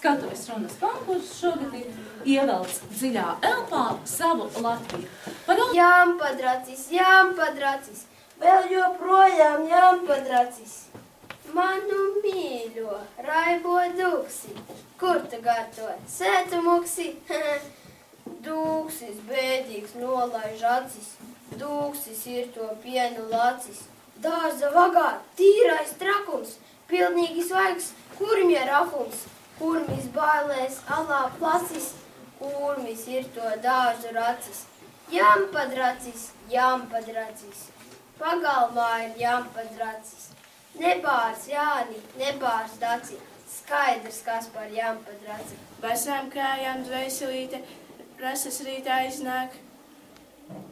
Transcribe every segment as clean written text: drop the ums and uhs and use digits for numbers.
skatuves runas konkurss šogad ir ievelts dziļā elpā savu Latviju. Jāmpadracis, jāmpadracis, vēl joprojām jāmpadracis. Manu mīļo, raibo dūksi, kur tu garto? Sētu muksi, dūksis bēdīgs nolaiž acis, dūksis ir to pienu lacis. Dārza vagā, tīrais trakums, pilnīgi svaigs, kurmja rafums, kurmis bailēs alā placis, kurmis ir to dārzu racis. Jāmpadracis, jāmpadracis, pagalmā ir jāmpadracis. Nebārs Jāni, nebārs Daci, skaidrs, kas par jāmpadraci. Basām kājām dvēselīte, rasas rītā iznāk.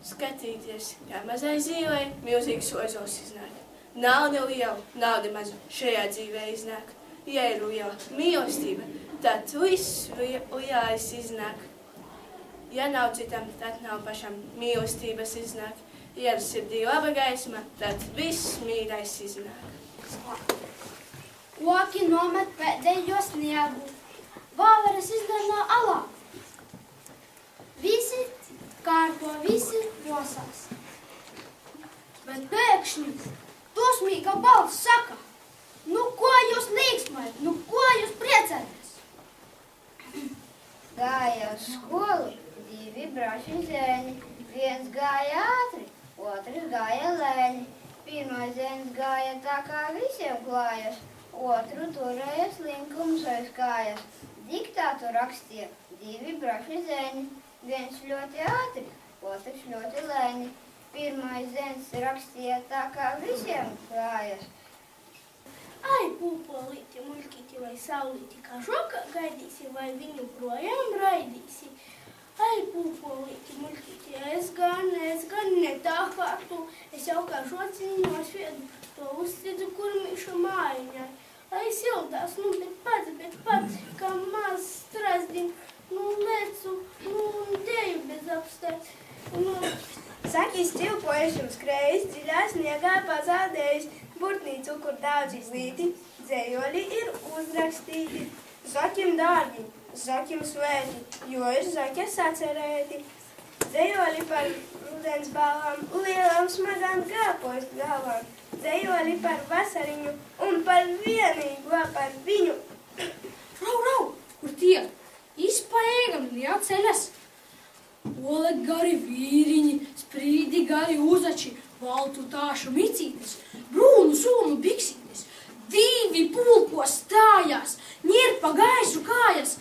Skatīties, kā mazai zīlei milzīgs ozols iznāk. Nauda liela, nauda maza šajā dzīvē iznāk. Ja ir liela mīlestība, tad viss lielais iznāk. Ja nav citam, tad nav pašam mīlestības iznāk. Ja ir sirdī laba gaisma, tad viss mīļais iznāk. Koki nomet pēdējo sniegu, vāveres izdarnā alā. Visi kārto, visi rosās. Bet pēkšņi dosmīga balss saka, nu ko jūs līksmājat, nu ko jūs priecājaties? Gāja uz skolu divi braši zēni, viens gāja ātri, otrs gāja lēni. Pirmais zēns gāja tā kā visiem klājas, otru turēja slinkums aiz kājas. Diktātu rakstīja divi braši zēni, viens ļoti ātri, otrs ļoti lēni. Pirmais zēns rakstīja tā kā visiem klājas. Ai, pūpolīti, muļkīti vai saulīti, kā šokā gaidīsi, vai viņu projām raidīsi. Ai, pūpolīti, muļkīti, es gan ne tā kā tu, es jau kā šociņu no šviedu, to uzsidzu kurmīšu mājiņai. Ai, sildās, nu, bet pats, kā maz strasdim, nu, lecu, nu, deju bez apstāt, nu. Sakis cilpojas un skrējis, dziļā sniegā pazādējis, burtnī cukur daudz izlīti, dzējoli ir uzrakstīti. Zaķim dārgi, zaķim svēti, jo ir zaķa sacerēti. Dzējoli par rudens balām, lielām smagām gāpost galvām. Dzējoli par vasariņu un par vienīgo par viņu. Rau, kur tie? Izpaēgam, jāceļas. Ole gari vīriņi, sprīdi gari uzači, valtu tāšu micītes, brūnu sūnu biksītes. Divi pulko stājās, nirpa gaisu kājas,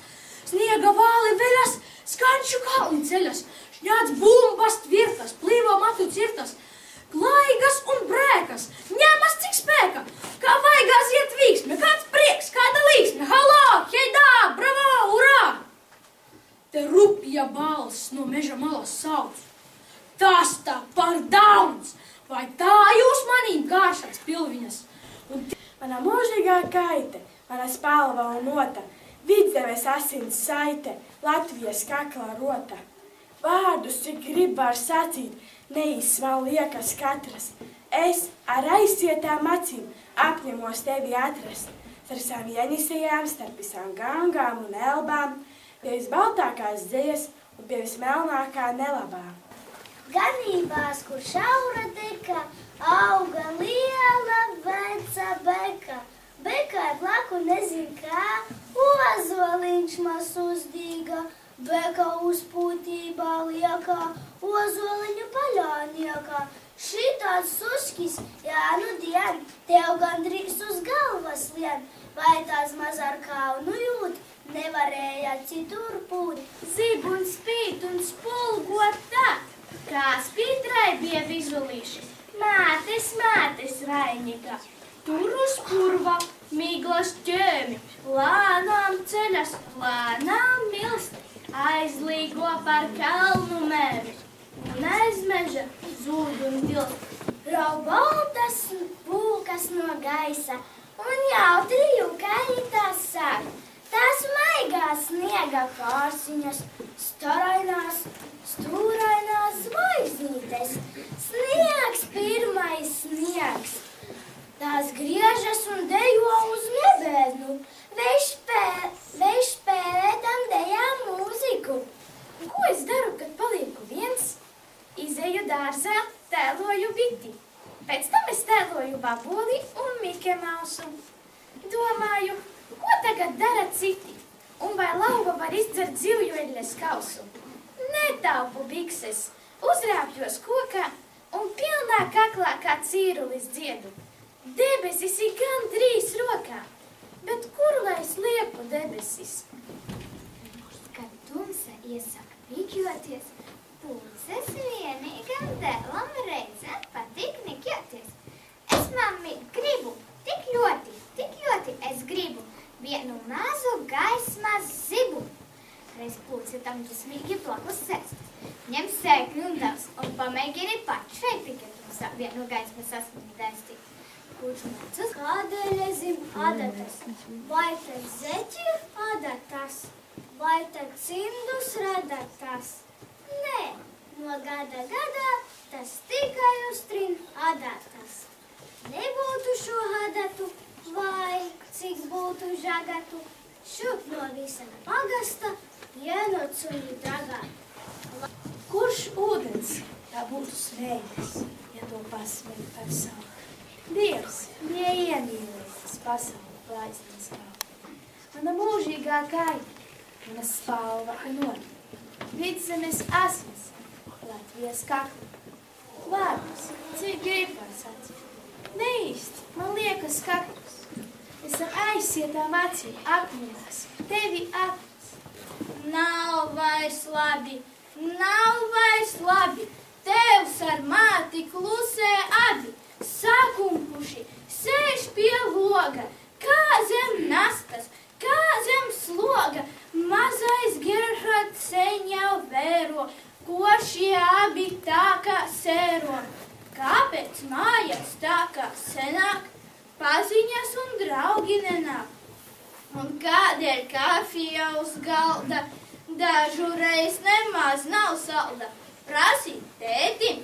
sniega vāli veļas, skanču kalni ceļas, šņāds bumbas tvirtas, plīvo matu cirtas, klaigas un brēkas, ņemas cik spēka, kā vaigās iet vīksme, kāds prieks, kāda līksme, halā, heidā, bravo, urā! Te rupja balss no meža malas sauc. Tas tā par daudz, vai tā jūs manīm gāršats pilviņas? Mana mūžīgā kaite, mana spalva un nota, vidzemes asins saite, Latvijas kaklā rota. Vārdus, cik grib var sacīt, neizsmal liekas katras. Es ar aizcietām acīm apņemos tevi atrast. Starp visām ienisajām, starp visām gangām un elbām, pie visbaltākās dzejas un pie vismelnākā nelabā. Ganībās, kur šaura deka, auga liela veca beka. Bekai blaku nezin kā, ozoliņš mas uzdīga, beka uzpūtībā liekā, ozoliņu paļāniekā. Šitāds suskis, jā, nu dien, tev gandrīz uz galvas lien, vai tās maz ar kaunu jūt, nevarēja citur pūt. Zib un spīt un spulgot tā, kā spītrai bija vizulīši. Mātes raiņikā, tur uz kurva, miglas ķēmi, lānām ceļas, lānām milst, aizlīgo par kalnu mēmi, un aiz meža zūd un dilst. Raubaltas pulkas no gaisa, un jautri jūkaitās sāk. Tās maigās sniega pārsiņas, starainās, stūrainās zvaigznītes, sniegs, pirmais sniegs. Tās griežas un dejo uz nebēdnu, vējš skausu. Domāju, ko tagad dara citi? Un vai lauva var izdzert zivjueļas skausu? Netaupu bikses, uzrāpjos kokā un pilnā kaklā kā cīrulis dziedu. Debesis ir gandrīz rokā, bet kur lai sliepu debesis? Kad tumsa iesāk pīkjoties, pulces vienīgam dēlam reizē patīk nikjoties. Es, mammi, gribu, tik ļoti es gribu vienu mazu gaismas zibu. Reiz pulce tam dusmīgi plakus sēstas, ņem sēkli un dāvs un pamēģini paši šeit tikai tumsā vienu gaismas asmeni dēstīt. Kurš mācas? Kādēļ es zinu adatas? Vai tad zeķi adatas? Vai tad cimdus radatas? Nē, no gada gadā tas tikai uztrin adatas. Nebūtu šo adatu, vai cik būtu žagatu, šup no visa pagasta, ienocuļu dagā. Kurš ūdens tā būtu smējis, ja to pasmēja par savu? Dievs, neiemīlēs pasauli plaisnes kā. Mana mūžīgā gaita, mana spalva un ota, vidzemes asmas, Latvijas kakla. Vārdus, cik grib var sacīt. Neīsti, man liekas kakls. Es ar aizsietām acīm apņemās, tevi atnes. Nav vairs labi, tevs ar māti klusē abi, sakumpuši, sēž pie loga, kā zem nastas, kā zem sloga, mazais Gerhards sen jau vēro, ko šie abi tā kā sēro. Kāpēc mājās tā kā senāk, paziņas un draugi nenāk? Un kādēļ kafija uz galda, dažu reiz nemaz nav salda? Prasīt tētim,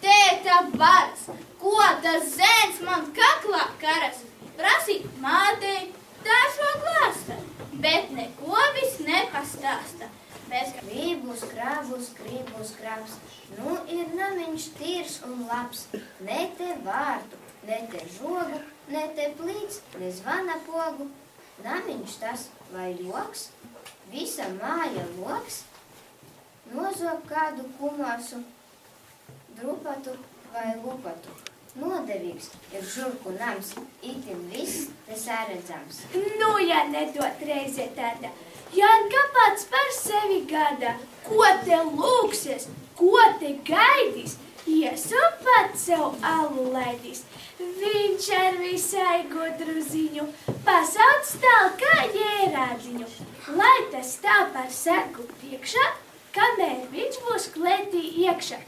tēta baras, ko tas zēns man kaklā karas? Prasīt mātei, dažo glāsta, bet neko vis nepastāsta. Bez Gribus, krabs, nu ir namiņš tīrs un labs, ne te vārtu, ne te žogu, ne te plīts, ne zvana pogu. Namiņš tas vai loks, visa māja loks, nozog kādu kumosu, drupatu vai lupatu. Nodevīgs ir žurku nams, itin viss te sāredzams. Nu, ja nedot reize tāda, Janka pats par sevi gada, ko te lūksies, ko te gaidīs, iesam pats sev alu laidīs. Viņš ar visai gudru ziņu pasauc tālkā jērādziņu, lai tas stāv par sargu priekšā, kamēr viņš būs klētī iekšā.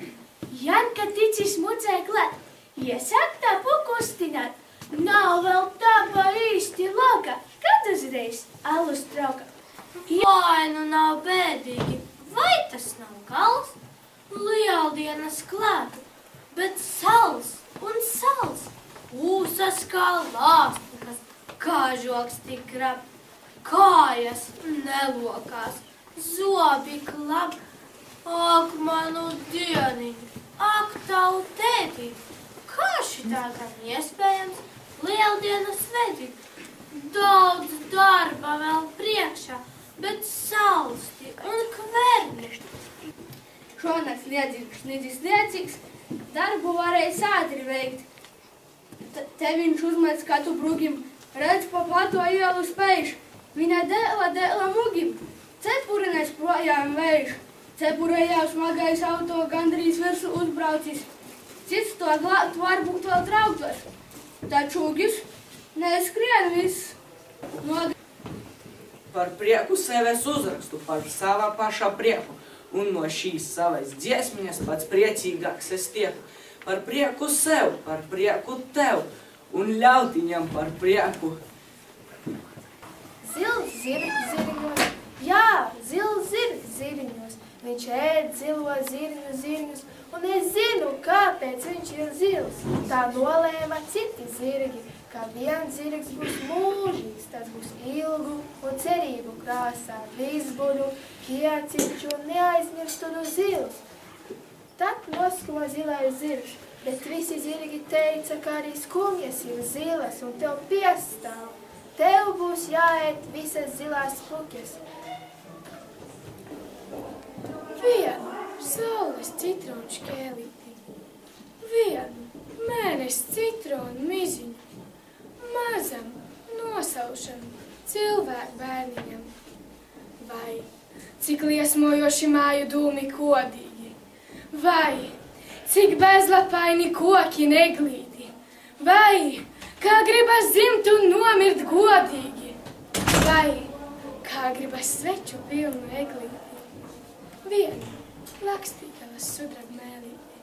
Janka ticis mucē klāt, iesāk tapu kustināt, nav vēl tapa īsti lauka, kad uzreiz alus trauka. Vai nu nav bēdīgi, vai tas nav gals? Lieldienas klāt, bet sals un sals, ūsas kā lāstkas, kāžoks tik krap, kājas nelokās, zobi klap. Ak, manu dieniņu, ak, tavu tēti, kā šitā gan iespējams lieldienas svētīt? Daudz darba vēl priekšā, bet salsti un kverni. Šonakt sniedzis, darbu varēja ātri veikt. Te viņš uzmet skatu brugim, redz pa plato ielu spējuši. Viņa dēla mugim, cepurines projām vējš. Cepurējā smagais auto gandrīz virsu uzbraucis. Cits to glābt varbūt vēl trauktos. Taču ugis neskrien viss. Par prieku seves uzrakstu, par savā pašā prieku, un no šīs savas dziesmiņas pats priecīgāks es tieku. Par prieku sev, par prieku tev, un ļautiņam par prieku. Zils ziriņos, jā, zils ziriņos, viņš ēd zilo zirņus, un es zinu, kāpēc viņš ir zils. Tā nolēma citi zirgi, ka viens zirgs būs mūžīgs, tas būs ilgu un cerību krāsā, vizbuļu, kieciņšu un neaizmirstunu zils. Tad nosko zilais zirgs, Bet visi zirgi teica, ka arī skumjas ir zilas un tev piestāv. Tev būs jāēt visas zilās pukjas. Vienu saules citronu šķēlīti, vienu mēnesi citronu miziņu, mazam nosaušam cilvēku bērniņam. Vai, cik liesmojoši māju dūmi kodīgi, vai, cik bezlapaini koki neglīti, vai, kā gribas zimt un nomirt godīgi, vai, kā gribas sveču pilnu eglīti. Vienu lakstīgalas sudraba mēlīti,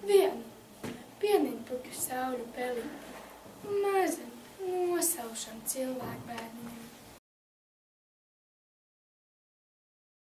vienu pieniņpuķu sauļu pelīti, mazam nosaušam cilvēku bērniņam.